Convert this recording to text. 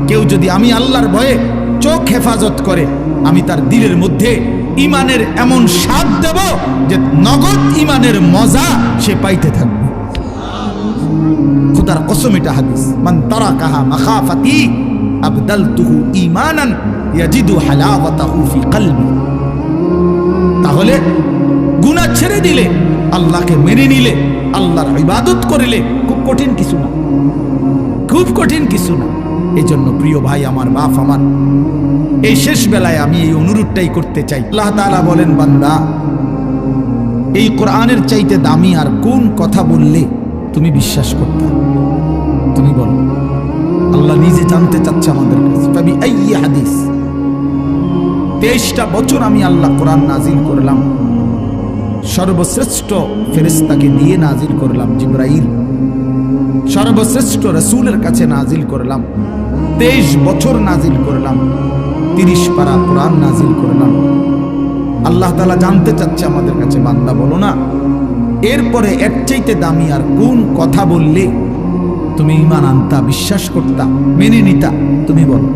কেউ যদি আমি আল্লাহর ভয়ে চোখ হেফাজত করে, আমি তার দিলের মধ্যে ইমানের এমন স্বাদ দেব যে নগদ ইমানের মজা সে পাইতে থাকবে। খোদার কসম, এটা হাদিস। মান তারাকাহা মাখাফাতি আবদালতুহু ঈমানান ইয়াজিদু হালাওয়াতাহু ফি কলবি। তাহলে গুনাহ ছেড়ে দিলে, আল্লাহকে মেনে নিলে, আল্লাহর ইবাদত করিলে খুব কঠিন কিছু না, খুব কঠিন কিছু না। এই জন্য প্রিয় ভাই আমার, বাপ আমার, এই শেষ বেলায় আমি এই অনুরোধটাই করতে চাই। আল্লাহ তাআলা বলেন, বান্দা, এই কোরআনের চাইতে দামি আর কোন কথা বললে তুমি বিশ্বাস করতে? তুমি বলো। আল্লাহ নিজে জানতে চাচ্ছে আমাদের কাছে। ফাবি আইয়ি হাদিস, 23টা বছর আমি আল্লাহ কোরআন নাজিল করলাম, সর্বশ্রেষ্ঠ ফেরেশতাকে দিয়ে নাজিল করলাম, জিবরাইল, সর্বশ্রেষ্ঠ রাসূলের কাছে নাজিল করলাম, 23 বছর নাজিল করলাম, 30 পারা কোরআন নাজিল করলাম। আল্লাহ তাআলা জানতে চাচ্ছে আমাদের কাছে, বান্দা বলো না, এরপরে এর চাইতে দামি আর কোন কথা বললে তুমি ঈমান আনতা, বিশ্বাস করতা, মেনে নিতা? তুমি বলো।